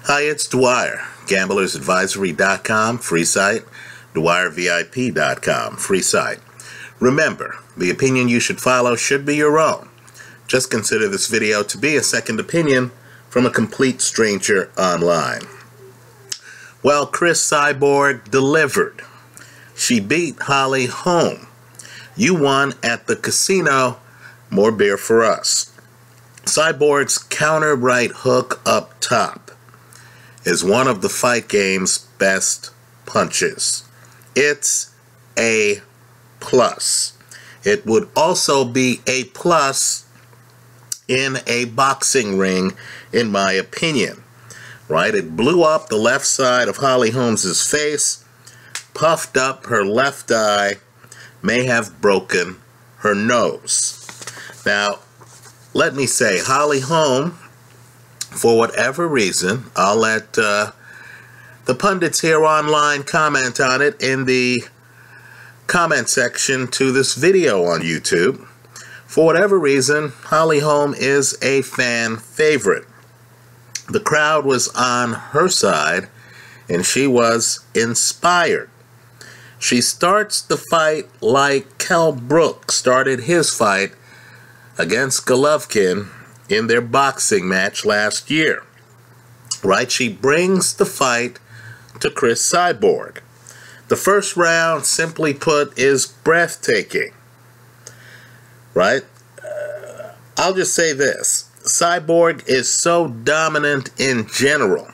Hi, it's Dwyer, gamblersadvisory.com, free site, dwyervip.com, free site. Remember, the opinion you should follow should be your own. Just consider this video to be a second opinion from a complete stranger online. Well, Cyborg delivered. She beat Holm. You won at the casino. More beer for us. Cyborg's counter right hook up top is one of the fight game's best punches. It's a plus. It would also be a plus in a boxing ring, in my opinion. Right? It blew up the left side of Holm's face, puffed up her left eye, may have broken her nose. Now, let me say, Holm, for whatever reason, I'll let the pundits here online comment on it in the comment section to this video on YouTube. For whatever reason, Holm is a fan favorite. The crowd was on her side, and she was inspired. She starts the fight like Kell Brook started his fight against Golovkin in their boxing match last year. Right? She brings the fight to Cyborg. The first round, simply put, is breathtaking. Right? I'll just say this. Cyborg is so dominant in general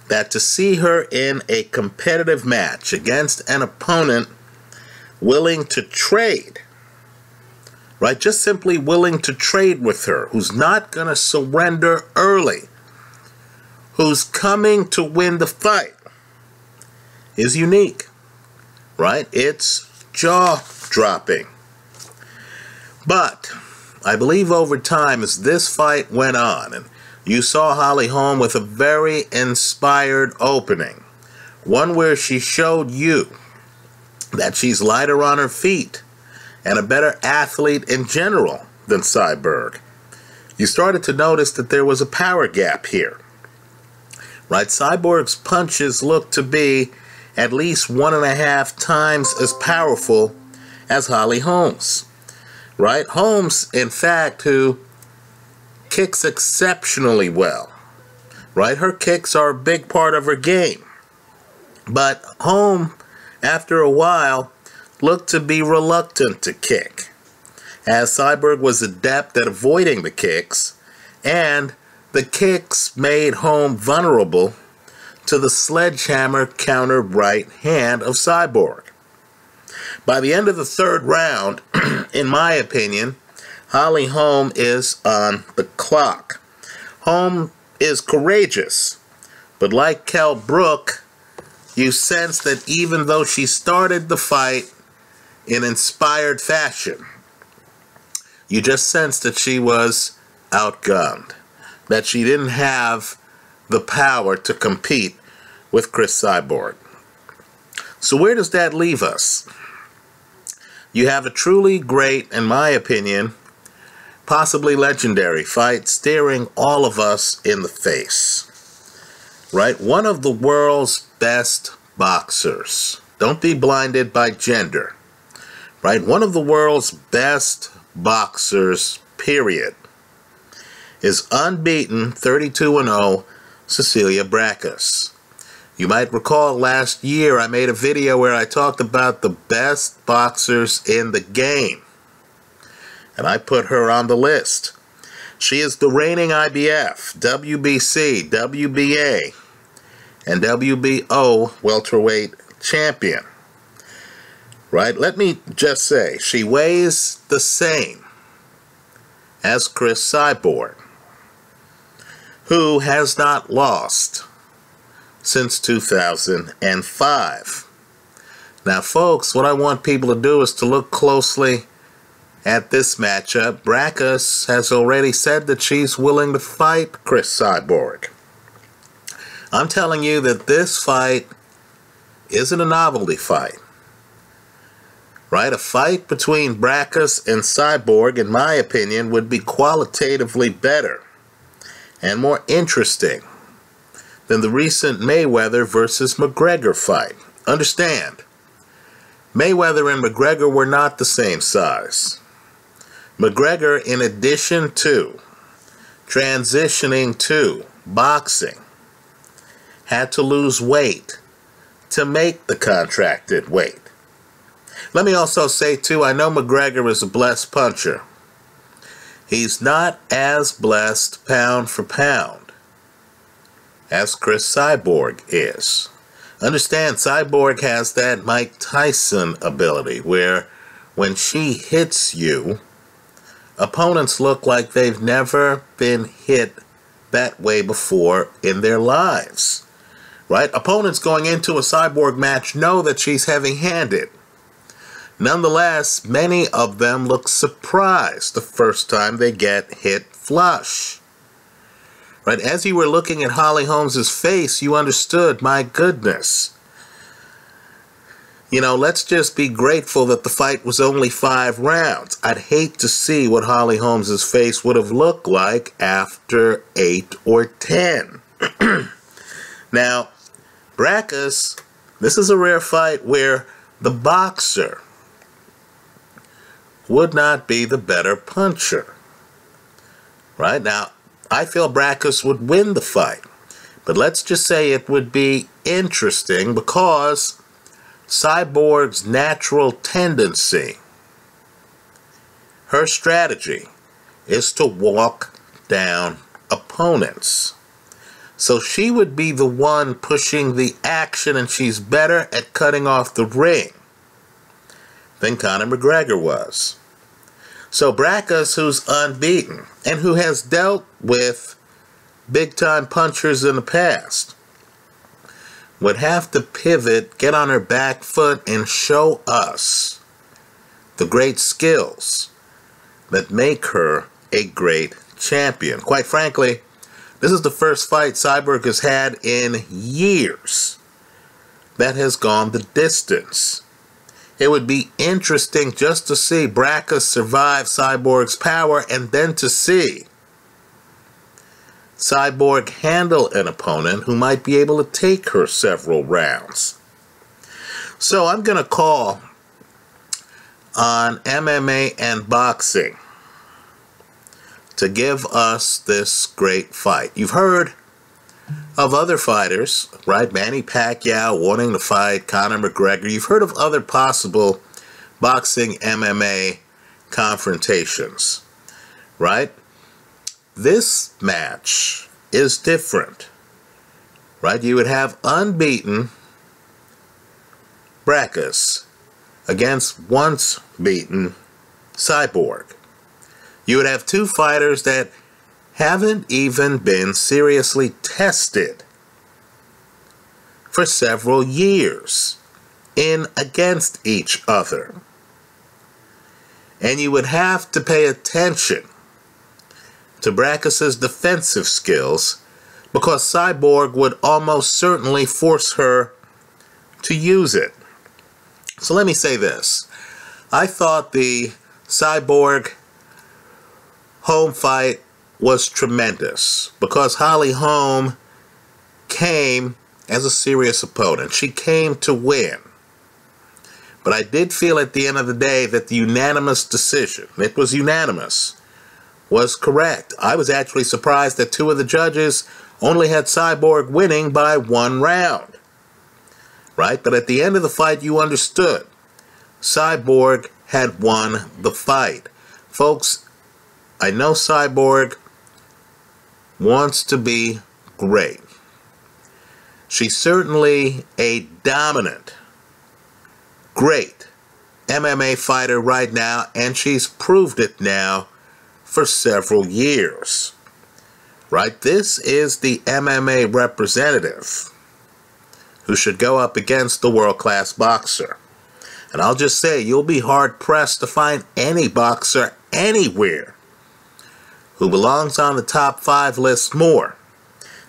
that to see her in a competitive match against an opponent willing to trade, right, just simply willing to trade with her, who's not going to surrender early, who's coming to win the fight, is unique, right? It's jaw-dropping. But I believe over time, as this fight went on, and you saw Holm with a very inspired opening, one where she showed you that she's lighter on her feet and a better athlete in general than Cyborg. You started to notice that there was a power gap here. Right? Cyborg's punches look to be at least 1.5 times as powerful as Holm's. Right? Holmes, in fact, who kicks exceptionally well. Right? Her kicks are a big part of her game. But Holm, after a while, looked to be reluctant to kick, as Cyborg was adept at avoiding the kicks, and the kicks made Holm vulnerable to the sledgehammer counter right hand of Cyborg. By the end of the third round, in my opinion, Holm is on the clock. Holm is courageous, but like Kell Brook, you sense that even though she started the fight in inspired fashion, you just sense that she was outgunned, that she didn't have the power to compete with Cyborg. So where does that leave us? You have a truly great, in my opinion, possibly legendary fight staring all of us in the face. Right? One of the world's best boxers. Don't be blinded by gender. Right? One of the world's best boxers, period, is unbeaten 32-0 Cecilia Braekhus. You might recall last year I made a video where I talked about the best boxers in the game, and I put her on the list. She is the reigning IBF, WBC, WBA, and WBO welterweight champion. Right? Let me just say, she weighs the same as Cyborg, who has not lost since 2005. Now, folks, what I want people to do is to look closely at this matchup. Braekhus has already said that she's willing to fight Cyborg. I'm telling you that this fight isn't a novelty fight. Right? A fight between Braekhus and Cyborg, in my opinion, would be qualitatively better and more interesting than the recent Mayweather versus McGregor fight. Understand, Mayweather and McGregor were not the same size. McGregor, in addition to transitioning to boxing, had to lose weight to make the contracted weight. Let me also say, too, I know McGregor is a blessed puncher. He's not as blessed pound for pound as Chris Cyborg is. Understand, Cyborg has that Mike Tyson ability where when she hits you, opponents look like they've never been hit that way before in their lives. Right? Opponents going into a Cyborg match know that she's heavy-handed. Nonetheless, many of them look surprised the first time they get hit flush. Right? As you were looking at Holly Holm's face, you understood, my goodness. You know, let's just be grateful that the fight was only 5 rounds. I'd hate to see what Holly Holm's face would have looked like after 8 or 10. Now, Braekhus, this is a rare fight where the boxer would not be the better puncher. Right? Now, I feel Braekhus would win the fight. But let's just say it would be interesting because Cyborg's natural tendency, her strategy, is to walk down opponents. So she would be the one pushing the action, and she's better at cutting off the ring than Conor McGregor was. So Braekhus, who's unbeaten and who has dealt with big-time punchers in the past, would have to pivot, get on her back foot, and show us the great skills that make her a great champion. Quite frankly, this is the first fight Cyborg has had in years that has gone the distance. It would be interesting just to see Braekhus survive Cyborg's power and then to see Cyborg handle an opponent who might be able to take her several rounds. So I'm going to call on MMA and boxing to give us this great fight. You've heard of other fighters, right? Manny Pacquiao wanting to fight Conor McGregor. You've heard of other possible boxing MMA confrontations, right? This match is different, right? You would have unbeaten Braekhus against once beaten Cyborg. You would have 2 fighters that haven't even been seriously tested for several years in against each other. And you would have to pay attention to Braekhus' defensive skills because Cyborg would almost certainly force her to use it. So let me say this. I thought the Cyborg Holm fight was tremendous because Holly Holm came as a serious opponent. She came to win. But I did feel at the end of the day that the unanimous decision, it was unanimous, was correct. I was actually surprised that 2 of the judges only had Cyborg winning by 1 round. Right? But at the end of the fight, you understood. Cyborg had won the fight. Folks, I know Cyborg wants to be great. She's certainly a dominant, great MMA fighter right now, and she's proved it now for several years. Right? This is the MMA representative who should go up against the world-class boxer. And I'll just say, you'll be hard-pressed to find any boxer anywhere who belongs on the top 5 list more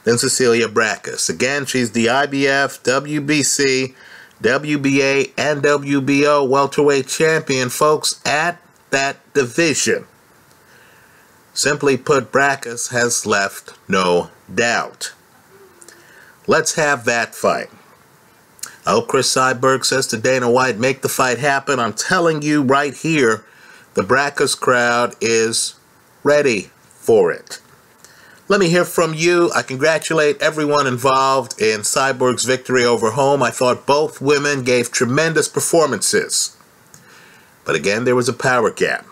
than Cecilia Braekhus. Again, she's the IBF, WBC, WBA, and WBO welterweight champion, folks, at that division. Simply put, Braekhus has left no doubt. Let's have that fight. I hope Chris Cyborg says to Dana White, make the fight happen. I'm telling you right here, the Braekhus crowd is ready for it. Let me hear from you. I congratulate everyone involved in Cyborg's victory over Holm. I thought both women gave tremendous performances. But again, there was a power gap.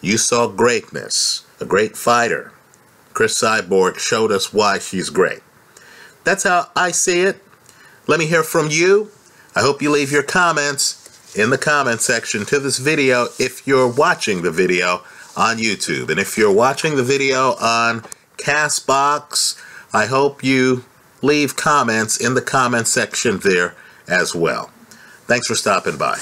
You saw greatness, a great fighter. Chris Cyborg showed us why she's great. That's how I see it. Let me hear from you. I hope you leave your comments in the comment section to this video if you're watching the video on YouTube. And if you're watching the video on Castbox, I hope you leave comments in the comment section there as well. Thanks for stopping by.